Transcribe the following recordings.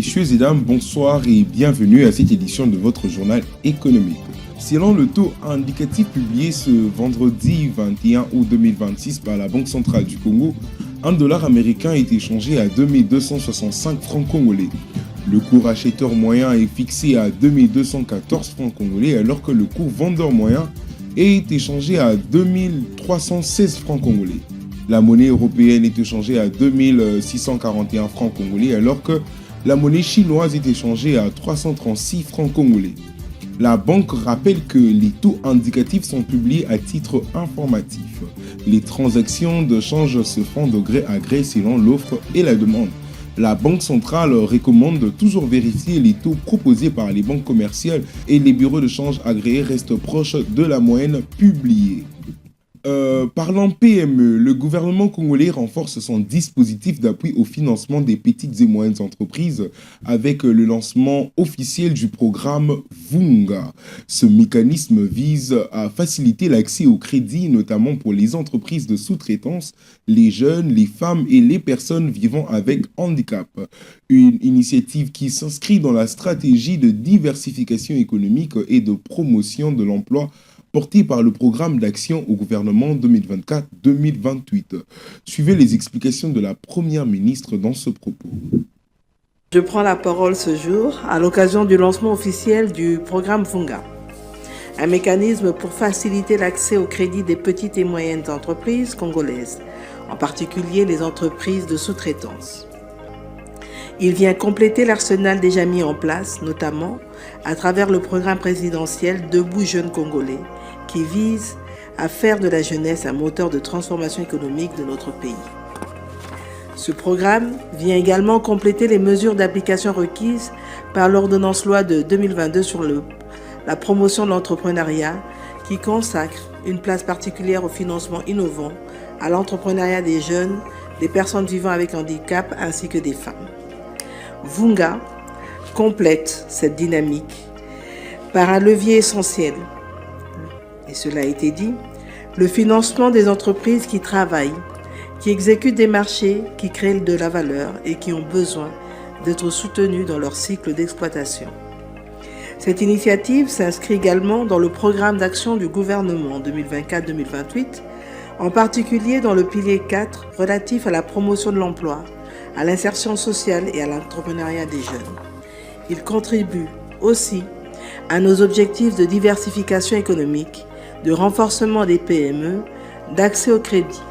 Messieurs et dames, bonsoir et bienvenue à cette édition de votre journal économique. Selon le taux indicatif publié ce vendredi 21 août 2026 par la Banque centrale du Congo, un dollar américain est échangé à 2265 francs congolais. Le cours acheteur moyen est fixé à 2214 francs congolais alors que le cours vendeur moyen est échangé à 2316 francs congolais. La monnaie européenne est échangée à 2641 francs congolais alors que la monnaie chinoise est échangée à 336 francs congolais. La banque rappelle que les taux indicatifs sont publiés à titre informatif. Les transactions de change se font de gré à gré selon l'offre et la demande. La Banque centrale recommande de toujours vérifier les taux proposés par les banques commerciales et les bureaux de change agréés restent proches de la moyenne publiée. Parlant PME, le gouvernement congolais renforce son dispositif d'appui au financement des petites et moyennes entreprises avec le lancement officiel du programme VUNGA. Ce mécanisme vise à faciliter l'accès au crédit, notamment pour les entreprises de sous-traitance, les jeunes, les femmes et les personnes vivant avec handicap. Une initiative qui s'inscrit dans la stratégie de diversification économique et de promotion de l'emploi porté par le programme d'action au gouvernement 2024-2028. Suivez les explications de la Première ministre dans ce propos. Je prends la parole ce jour à l'occasion du lancement officiel du programme VUNGA, un mécanisme pour faciliter l'accès au crédit des petites et moyennes entreprises congolaises, en particulier les entreprises de sous-traitance. Il vient compléter l'arsenal déjà mis en place, notamment à travers le programme présidentiel Debout Jeunes Congolais, qui vise à faire de la jeunesse un moteur de transformation économique de notre pays. Ce programme vient également compléter les mesures d'application requises par l'ordonnance loi de 2022 sur la promotion de l'entrepreneuriat, qui consacre une place particulière au financement innovant, à l'entrepreneuriat des jeunes, des personnes vivant avec handicap ainsi que des femmes. VUNGA complète cette dynamique par un levier essentiel, et cela a été dit, le financement des entreprises qui travaillent, qui exécutent des marchés, qui créent de la valeur et qui ont besoin d'être soutenues dans leur cycle d'exploitation. Cette initiative s'inscrit également dans le programme d'action du gouvernement 2024-2028, en particulier dans le pilier 4 relatif à la promotion de l'emploi, à l'insertion sociale et à l'entrepreneuriat des jeunes. Il contribue aussi à nos objectifs de diversification économique, de renforcement des PME, d'accès au crédit,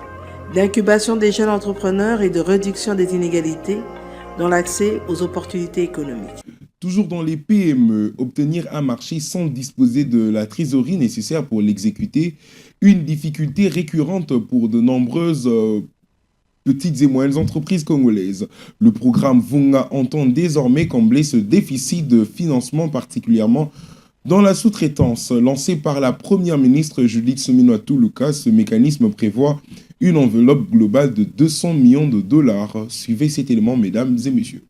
d'incubation des jeunes entrepreneurs et de réduction des inégalités dans l'accès aux opportunités économiques. Toujours dans les PME, obtenir un marché sans disposer de la trésorerie nécessaire pour l'exécuter, une difficulté récurrente pour de nombreuses petites et moyennes entreprises congolaises. Le programme VUNGA entend désormais combler ce déficit de financement, particulièrement dans la sous-traitance. Lancé par la Première ministre Judith Suminwa Tuluka, ce mécanisme prévoit une enveloppe globale de 200 millions de dollars. Suivez cet élément, mesdames et messieurs.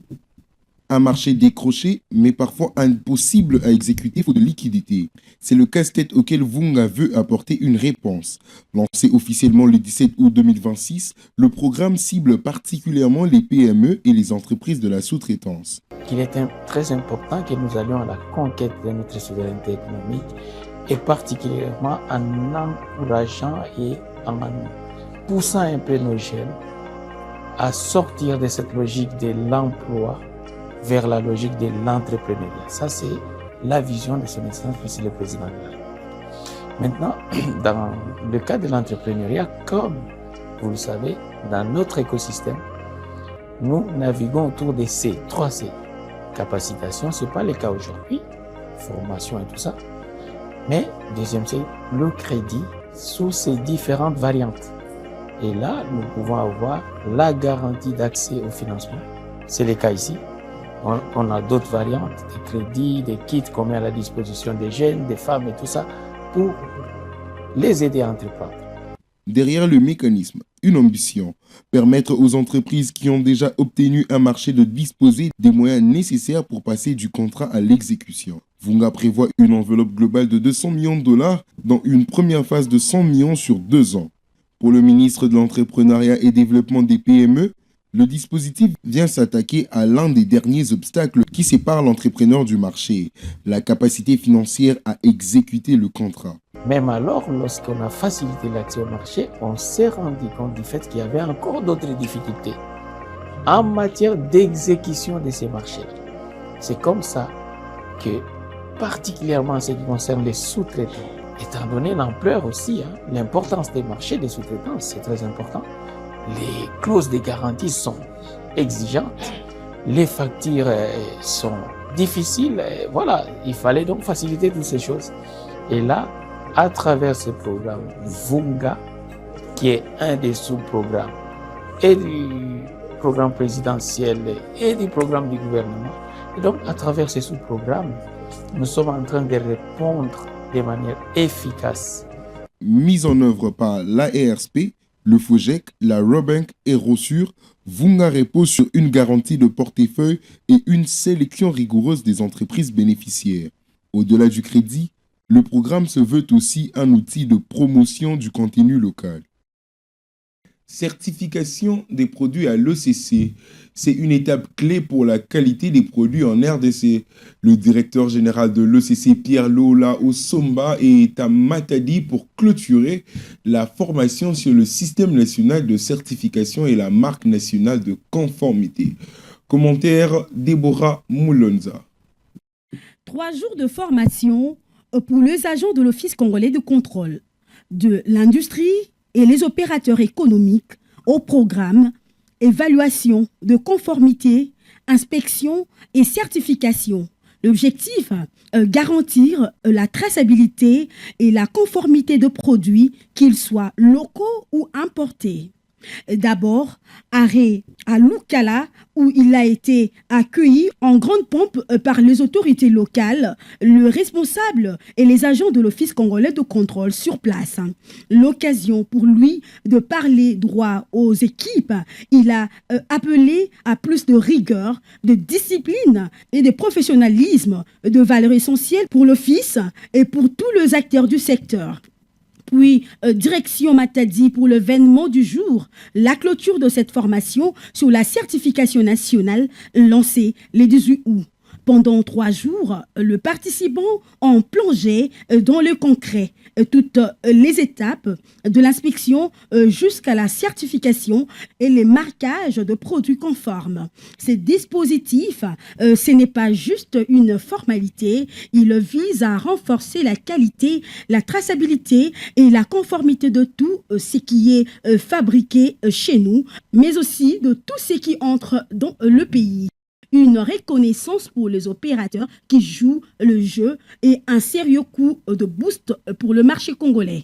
Un marché décroché, mais parfois impossible à exécuter faute de liquidité. C'est le casse-tête auquel VUNGA veut apporter une réponse. Lancé officiellement le 17 août 2026, le programme cible particulièrement les PME et les entreprises de la sous-traitance. Il est très important que nous allions à la conquête de notre souveraineté économique et particulièrement en encourageant et en poussant un peu nos jeunes à sortir de cette logique de l'emploi vers la logique de l'entrepreneuriat. Ça, c'est la vision de son excellence, monsieur le président de la République. Maintenant, dans le cas de l'entrepreneuriat, comme vous le savez, dans notre écosystème, nous naviguons autour de ces 3 C. Capacitation, ce n'est pas le cas aujourd'hui, formation et tout ça. Mais, deuxième C, le crédit sous ses différentes variantes. Et là, nous pouvons avoir la garantie d'accès au financement. C'est le cas ici. On a d'autres variantes, des crédits, des kits qu'on met à la disposition des jeunes, des femmes et tout ça, pour les aider à entreprendre. Derrière le mécanisme, une ambition, permettre aux entreprises qui ont déjà obtenu un marché de disposer des moyens nécessaires pour passer du contrat à l'exécution. VUNGA prévoit une enveloppe globale de 200 millions de dollars dans une première phase de 100 millions sur 2 ans. Pour le ministre de l'Entrepreneuriat et Développement des PME, Le dispositif vient s'attaquer à l'un des derniers obstacles qui séparent l'entrepreneur du marché, la capacité financière à exécuter le contrat. Même alors, lorsqu'on a facilité l'accès au marché, on s'est rendu compte du fait qu'il y avait encore d'autres difficultés en matière d'exécution de ces marchés. C'est comme ça que, particulièrement en ce qui concerne les sous-traitants, étant donné l'ampleur aussi, l'importance des marchés des sous-traitants, c'est très important. Les clauses de garantie sont exigeantes, les factures sont difficiles. Voilà, il fallait donc faciliter toutes ces choses. Et là, à travers ce programme VUNGA, qui est un des sous-programmes et du programme présidentiel et du programme du gouvernement, et donc à travers ces sous-programmes, nous sommes en train de répondre de manière efficace. Mise en œuvre par l'AERSP, le FOGEC, la Robank et Rossure, VUNGA repose sur une garantie de portefeuille et une sélection rigoureuse des entreprises bénéficiaires. Au-delà du crédit, le programme se veut aussi un outil de promotion du contenu local. Certification des produits à l'ECC. C'est une étape clé pour la qualité des produits en RDC. Le directeur général de l'ECC, Pierre Lola Osomba, est à Matadi pour clôturer la formation sur le système national de certification et la marque nationale de conformité. Commentaire Déborah Moulonza. 3 jours de formation pour les agents de l'Office congolais de contrôle de l'industrie et les opérateurs économiques au programme évaluation de conformité, inspection et certification. L'objectif, garantir la traçabilité et la conformité de produits, qu'ils soient locaux ou importés. D'abord, arrêt à Lukala, où il a été accueilli en grande pompe par les autorités locales, le responsable et les agents de l'Office congolais de contrôle sur place. L'occasion pour lui de parler droit aux équipes. Il a appelé à plus de rigueur, de discipline et de professionnalisme, de valeurs essentielles pour l'Office et pour tous les acteurs du secteur. Puis, direction Matadi pour l'événement du jour, la clôture de cette formation sur la certification nationale lancée le 18 août. Pendant 3 jours, le participant en plongé dans le concret, toutes les étapes de l'inspection jusqu'à la certification et les marquages de produits conformes. Ces dispositifs, ce n'est pas juste une formalité, il vise à renforcer la qualité, la traçabilité et la conformité de tout ce qui est fabriqué chez nous, mais aussi de tout ce qui entre dans le pays. Une reconnaissance pour les opérateurs qui jouent le jeu et un sérieux coup de boost pour le marché congolais.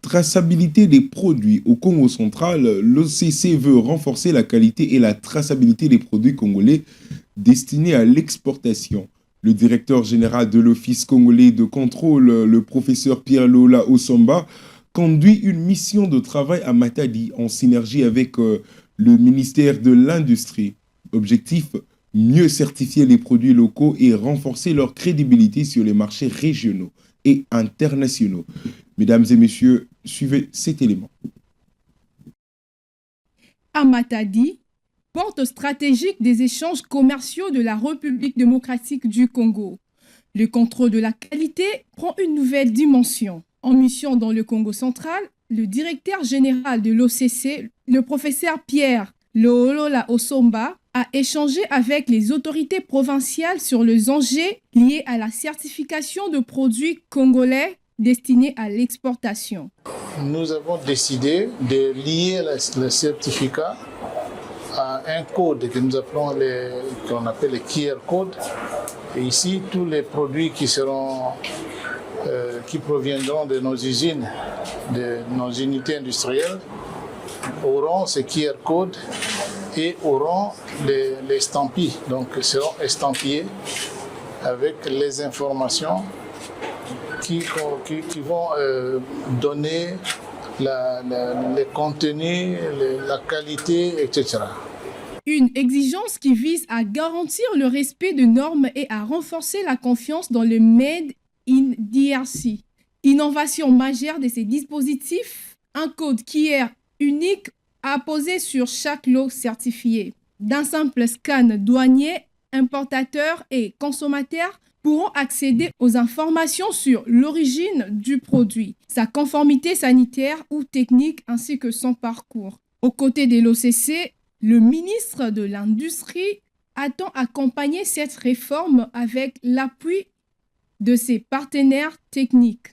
Traçabilité des produits. Au Congo central, l'OCC veut renforcer la qualité et la traçabilité des produits congolais destinés à l'exportation. Le directeur général de l'Office congolais de contrôle, le professeur Pierre Lola Osomba, conduit une mission de travail à Matadi en synergie avec le ministère de l'Industrie. Objectif, mieux certifier les produits locaux et renforcer leur crédibilité sur les marchés régionaux et internationaux. Mesdames et messieurs, suivez cet élément. À Matadi, porte stratégique des échanges commerciaux de la République démocratique du Congo. Le contrôle de la qualité prend une nouvelle dimension. En mission dans le Congo central, le directeur général de l'OCC, le professeur Pierre Lola Osomba, a échangé avec les autorités provinciales sur les enjeux liés à la certification de produits congolais destinés à l'exportation. Nous avons décidé de lier le certificat à un code que nous appelons qu'on appelle le QR code. Et ici, tous les produits qui proviendront de nos usines, de nos unités industrielles, auront ce QR code et auront les estampilles, donc seront estampillés avec les informations qui vont donner le contenu, la qualité, etc. Une exigence qui vise à garantir le respect de normes et à renforcer la confiance dans le Made in DRC. Innovation majeure de ces dispositifs, un code QR unique à poser sur chaque lot certifié. D'un simple scan, douaniers, importateurs et consommateurs pourront accéder aux informations sur l'origine du produit, sa conformité sanitaire ou technique ainsi que son parcours. Aux côtés de l'OCC, le ministre de l'Industrie attend accompagner cette réforme avec l'appui de ses partenaires techniques.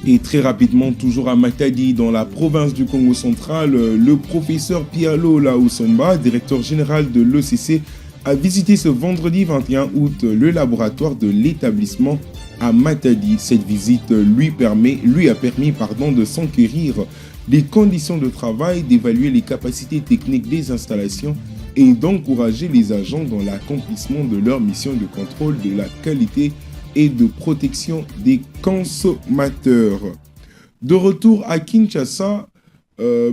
Et très rapidement, toujours à Matadi, dans la province du Congo central, le professeur Pialo Laosomba, directeur général de l'OCC, a visité ce vendredi 21 août le laboratoire de l'établissement à Matadi. Cette visite lui a permis de s'enquérir des conditions de travail, d'évaluer les capacités techniques des installations et d'encourager les agents dans l'accomplissement de leur mission de contrôle de la qualité et de protection des consommateurs. De retour à Kinshasa,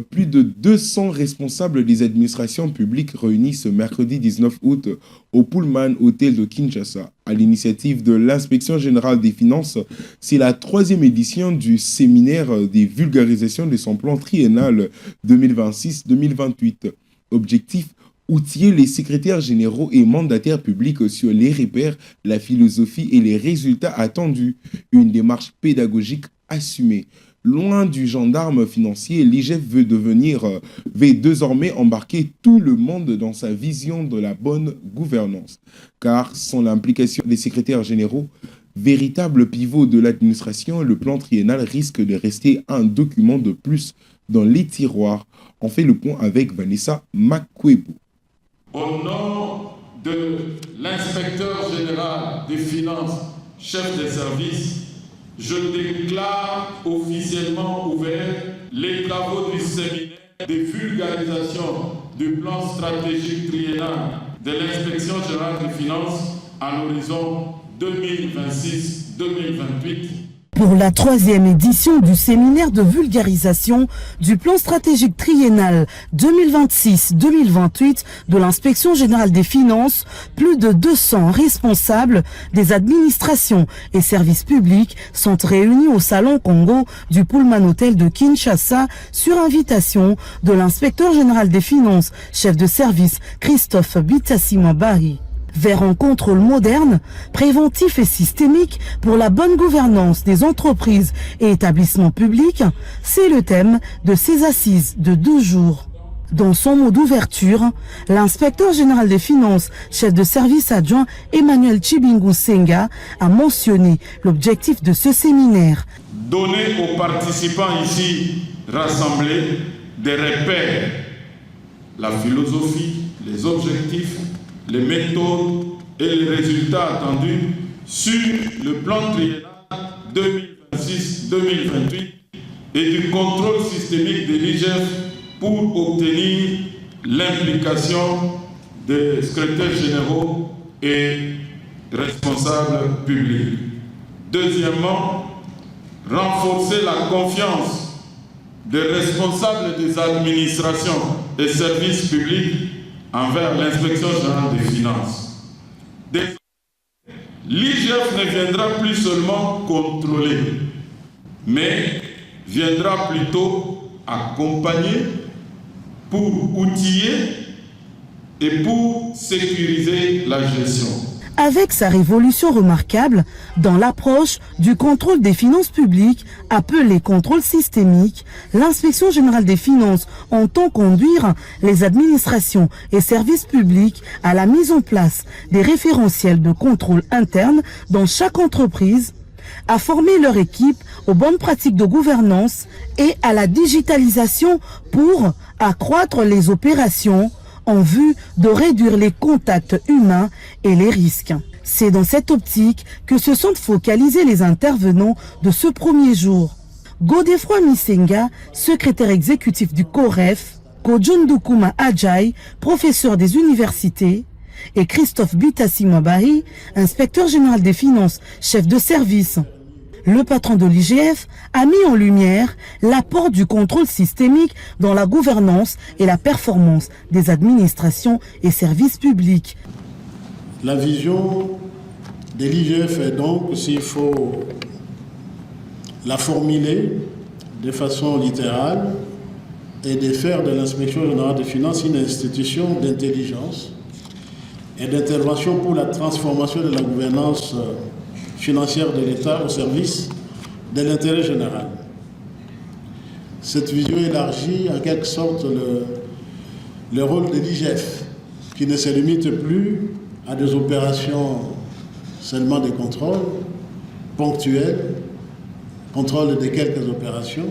plus de 200 responsables des administrations publiques réunis ce mercredi 19 août au Pullman Hotel de Kinshasa. À l'initiative de l'Inspection générale des finances, c'est la 3e édition du séminaire des vulgarisations de son plan triennal 2026-2028. Objectif: outiller les secrétaires généraux et mandataires publics sur les repères, la philosophie et les résultats attendus. Une démarche pédagogique assumée. Loin du gendarme financier, l'IGF veut désormais embarquer tout le monde dans sa vision de la bonne gouvernance. Car sans l'implication des secrétaires généraux, véritable pivot de l'administration, le plan triennal risque de rester un document de plus dans les tiroirs. On fait le point avec Vanessa Makwebo. Au nom de l'inspecteur général des finances, chef des services, je déclare officiellement ouvert les travaux du séminaire de vulgarisation du plan stratégique triennal de l'inspection générale des finances à l'horizon 2026-2028. Pour la 3e édition du séminaire de vulgarisation du plan stratégique triennal 2026-2028 de l'Inspection générale des finances, plus de 200 responsables des administrations et services publics sont réunis au Salon Congo du Pullman Hotel de Kinshasa sur invitation de l'inspecteur général des finances, chef de service Christophe Bitassimabari. Vers un contrôle moderne, préventif et systémique pour la bonne gouvernance des entreprises et établissements publics, c'est le thème de ces assises de 12 jours. Dans son mot d'ouverture, l'inspecteur général des finances, chef de service adjoint Emmanuel Chibingu Senga, a mentionné l'objectif de ce séminaire. Donner aux participants ici rassemblés des repères, la philosophie, les objectifs, les méthodes et les résultats attendus sur le plan triennal 2026-2028 et du contrôle systémique de l'IGF pour obtenir l'implication des secrétaires généraux et responsables publics. Deuxièmement, renforcer la confiance des responsables des administrations et services publics envers l'inspection générale des finances. L'IGF ne viendra plus seulement contrôler, mais viendra plutôt accompagner pour outiller et pour sécuriser la gestion. Avec sa révolution remarquable dans l'approche du contrôle des finances publiques, appelé contrôle systémique, l'Inspection générale des finances entend conduire les administrations et services publics à la mise en place des référentiels de contrôle interne dans chaque entreprise, à former leur équipe aux bonnes pratiques de gouvernance et à la digitalisation pour accroître les opérations en vue de réduire les contacts humains et les risques. C'est dans cette optique que se sont focalisés les intervenants de ce premier jour. Godefroy Misenga, secrétaire exécutif du COREF, Kojundukuma Ajay, professeur des universités, et Christophe Bitassimabari, inspecteur général des finances, chef de service. Le patron de l'IGF a mis en lumière l'apport du contrôle systémique dans la gouvernance et la performance des administrations et services publics. La vision de l'IGF est donc, s'il faut la formuler de façon littérale, et de faire de l'inspection générale des finances une institution d'intelligence et d'intervention pour la transformation de la gouvernance financière de l'État au service de l'intérêt général. Cette vision élargit en quelque sorte le rôle de l'IGF, qui ne se limite plus à des opérations seulement de contrôle ponctuels, contrôle de quelques opérations,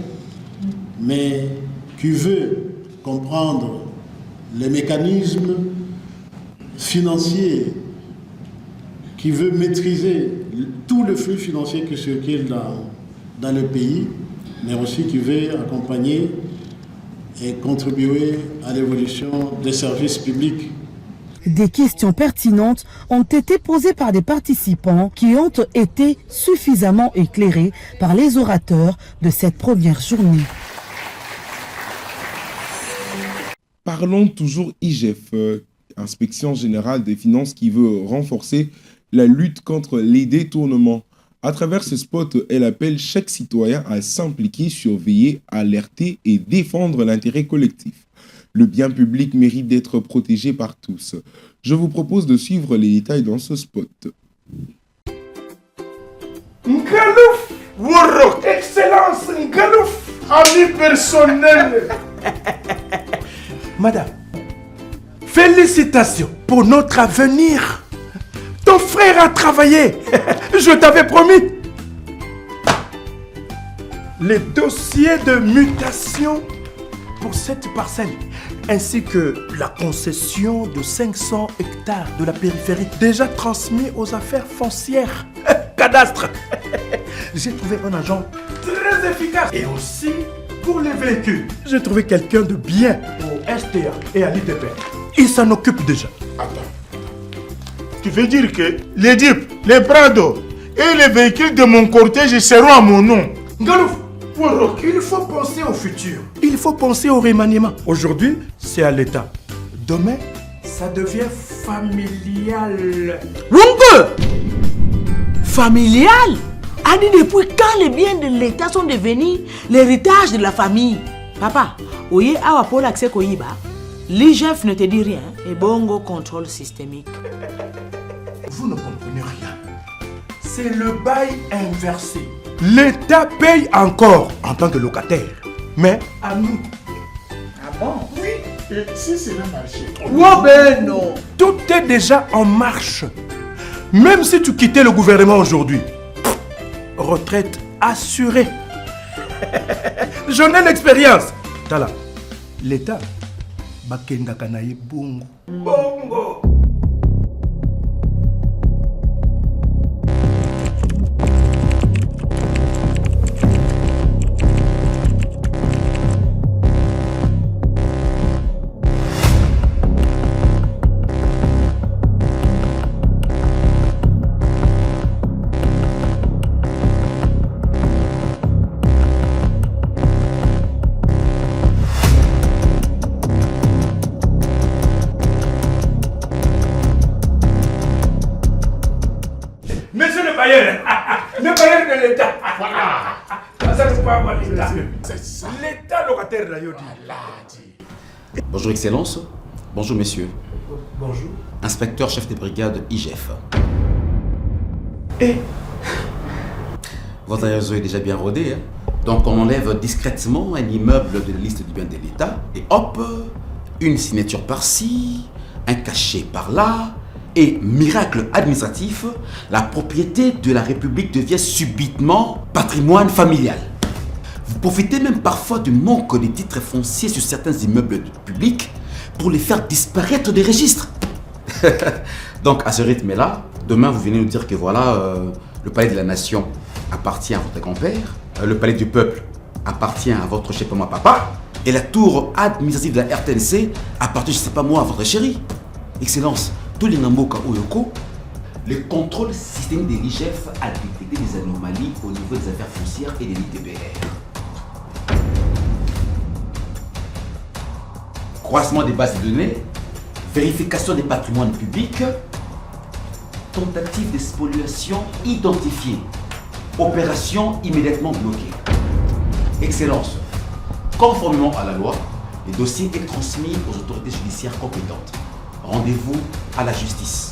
mais qui veut comprendre les mécanismes financiers, qui veut maîtriser tout le flux financier qui circule dans le pays, mais aussi qui veut accompagner et contribuer à l'évolution des services publics. Des questions pertinentes ont été posées par des participants qui ont été suffisamment éclairés par les orateurs de cette première journée. Parlons toujours IGF, Inspection Générale des Finances, qui veut renforcer la lutte contre les détournements. À travers ce spot, elle appelle chaque citoyen à s'impliquer, surveiller, alerter et défendre l'intérêt collectif. Le bien public mérite d'être protégé par tous. Je vous propose de suivre les détails dans ce spot. Ngalouf Worok, Excellence Ngalouf, ami personnel. Madame, félicitations pour notre avenir. Ton frère a travaillé, je t'avais promis. Les dossiers de mutation pour cette parcelle, ainsi que la concession de 500 hectares de la périphérie, déjà transmis aux affaires foncières, cadastre. J'ai trouvé un agent très efficace. Et aussi, pour les véhicules, j'ai trouvé quelqu'un de bien au STA et à l'IDP. Il s'en occupe déjà. Attends. Tu veux dire que les Jeeps, les Prado et les véhicules de mon cortège seront à mon nom? Ngalouf, il faut penser au futur. Il faut penser au remaniement. Aujourd'hui, c'est à l'État. Demain, ça devient familial. Lungue! Familial? Adi, depuis quand les biens de l'État sont devenus l'héritage de la famille? Papa, oye awa pour l'accès koyiba, l'IGF ne te dit rien et bongo contrôle systémique. Vous ne comprenez rien. C'est le bail inversé. L'État paye encore en tant que locataire, mais à nous. Ah bon? Oui. Et si c'est le marché? Oh ben non. Tout est déjà en marche. Même si tu quittais le gouvernement aujourd'hui, retraite assurée. J'en ai l'expérience. Tala, l'État, bakenda kanaye bongo. Bongo. Le bailleur de l'État. Voilà. Ça ne pas avoir l'État. L'État locataire là, Bonjour Excellence. Bonjour messieurs. Bonjour. Inspecteur chef des brigades IGF. Et votre réseau est déjà bien rodé. Donc on enlève discrètement un immeuble de la liste du bien de l'État et hop, une signature par-ci, un cachet par-là. Et miracle administratif, la propriété de la République devient subitement patrimoine familial. Vous profitez même parfois du manque des titres fonciers sur certains immeubles publics pour les faire disparaître des registres. Donc à ce rythme-là, demain vous venez nous dire que voilà, le palais de la nation appartient à votre grand-père, le palais du peuple appartient à votre chef moi papa, et la tour administrative de la RTNC appartient, je sais pas moi, à votre chérie. Excellence. Les Namboka Oyoko, le contrôle systémique de l'IGF a détecté des anomalies au niveau des affaires foncières et des ITBR. Croissement des bases de données, vérification des patrimoines publics, tentative de spoliation identifiée, opération immédiatement bloquée. Excellence, conformément à la loi, Le dossier est transmis aux autorités judiciaires compétentes. Rendez-vous à la justice.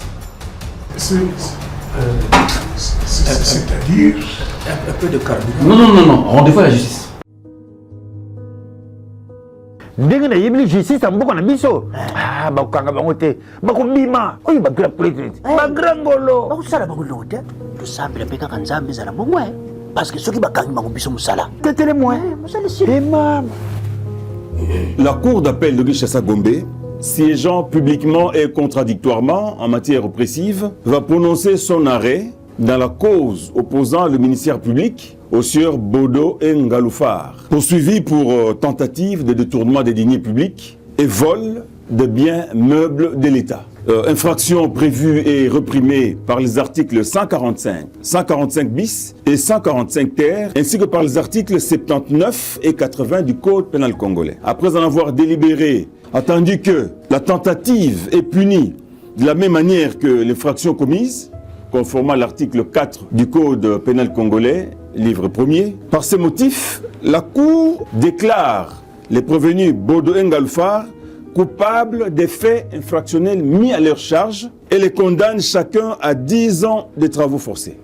C'est-à-dire Un peu de carburant. Non. Rendez-vous à la justice. ndenge na yebili justice ya mboka na biso bakokanga bango te bakobima oyo bagrand président bagrand ngolo bakosala bango longo te tosambela mpe kaka nzambe ezala bongo parce que soki bakangi bango biso mosala tetele moin mosala esima. La Cour d'appel de Kinshasa-Gombe, siégeant publiquement et contradictoirement en matière oppressive, va prononcer son arrêt dans la cause opposant le ministère public au sieur Bodo Ngaloufar, poursuivi pour tentative de détournement des deniers publics et vol de biens meubles de l'État. Infraction prévue et reprimée par les articles 145, 145 bis et 145 ter, ainsi que par les articles 79 et 80 du Code pénal congolais. Après en avoir délibéré, attendu que la tentative est punie de la même manière que l'infraction commise, conformément à l'article 4 du Code pénal congolais, livre 1er. Par ces motifs, la Cour déclare les prévenus Bodo Ngaloufar coupables des faits infractionnels mis à leur charge et les condamne chacun à 10 ans de travaux forcés.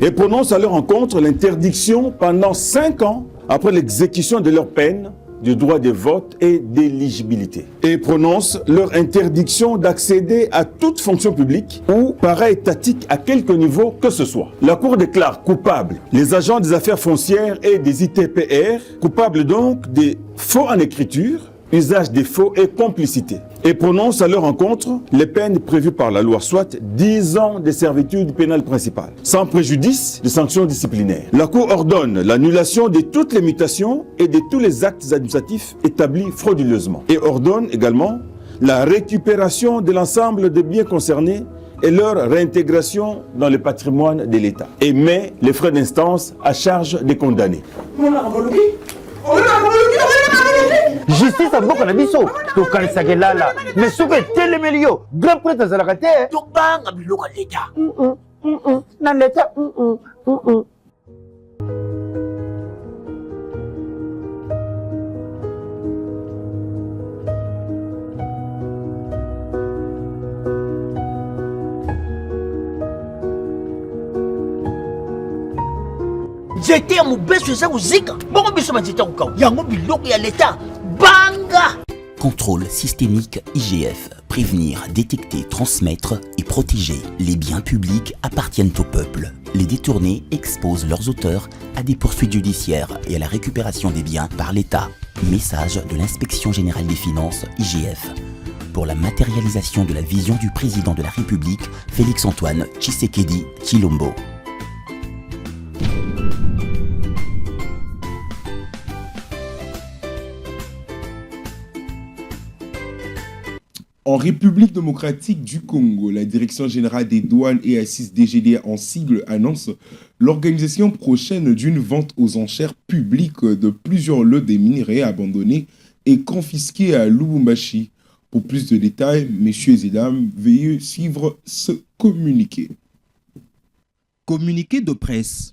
Et prononce à leur encontre l'interdiction pendant 5 ans après l'exécution de leur peine du droit de vote et d'éligibilité. Et prononce leur interdiction d'accéder à toute fonction publique ou para-étatique à quelque niveau que ce soit. La Cour déclare coupables les agents des affaires foncières et des ITPR, coupables donc des faux en écriture, usage des faux et complicité. Et prononce à leur encontre les peines prévues par la loi, soit 10 ans de servitude pénale principale, sans préjudice de sanctions disciplinaires. La Cour ordonne l'annulation de toutes les mutations et de tous les actes administratifs établis frauduleusement. Et ordonne également la récupération de l'ensemble des biens concernés et leur réintégration dans le patrimoine de l'État. Et met les frais d'instance à charge des condamnés. Justice ya mboka na biso tokanisaka elala mais soki etelemeli yo grand prêtre azalaka te tobanga biloko ya leta na leta nzete ya mobeso eza kozika bongo biso banzete ya kokau yango biloko ya leta banga. Contrôle systémique IGF. Prévenir, détecter, transmettre et protéger. Les biens publics appartiennent au peuple. Les détournés exposent leurs auteurs à des poursuites judiciaires et à la récupération des biens par l'État. Message de l'Inspection générale des finances IGF. Pour la matérialisation de la vision du président de la République, Félix-Antoine Tshisekedi Tshilombo. En République démocratique du Congo, la Direction générale des douanes et assises DGDA en sigle annonce l'organisation prochaine d'une vente aux enchères publiques de plusieurs lots des minerais abandonnés et confisqués à Lubumbashi. Pour plus de détails, messieurs et dames, veuillez suivre ce communiqué. Communiqué de presse.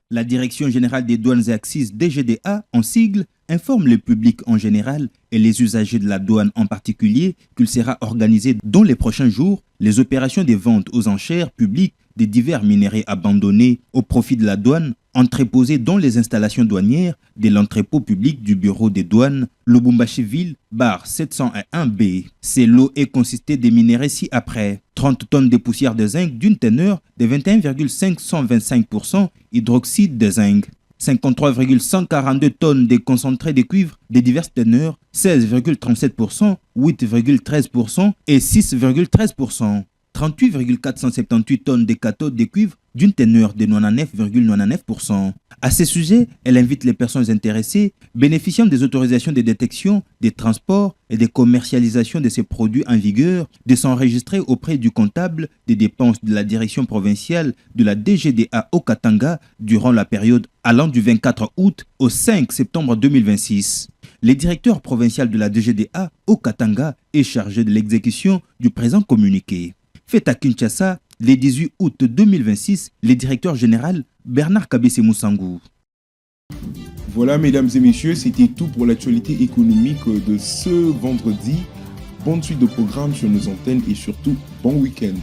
La Direction générale des douanes et assises DGDA en sigle informe le public en général et les usagers de la douane en particulier qu'il sera organisé dans les prochains jours les opérations de vente aux enchères publiques des divers minéraux abandonnés au profit de la douane entreposés dans les installations douanières de l'entrepôt public du bureau des douanes Lubumbashi-Ville, bar 701B. Ces lots est consisté des minéraux ci-après 30 tonnes de poussière de zinc d'une teneur de 21,525% hydroxyde de zinc, 53,142 tonnes de concentré de cuivre de diverses teneurs, 16,37%, 8,13% et 6,13%. 38,478 tonnes de cathodes de cuivre d'une teneur de 99,99%. À ce sujet, elle invite les personnes intéressées bénéficiant des autorisations de détection, de transport et de commercialisation de ces produits en vigueur de s'enregistrer auprès du comptable des dépenses de la direction provinciale de la DGDA au Katanga durant la période allant du 24 août au 5 septembre 2026. Le directeur provincial de la DGDA au Katanga est chargé de l'exécution du présent communiqué. Fait à Kinshasa, le 18 août 2026, le directeur général Bernard Kabese Moussangou. Voilà, mesdames et messieurs, c'était tout pour l'actualité économique de ce vendredi. Bonne suite de programme sur nos antennes et surtout, bon week-end.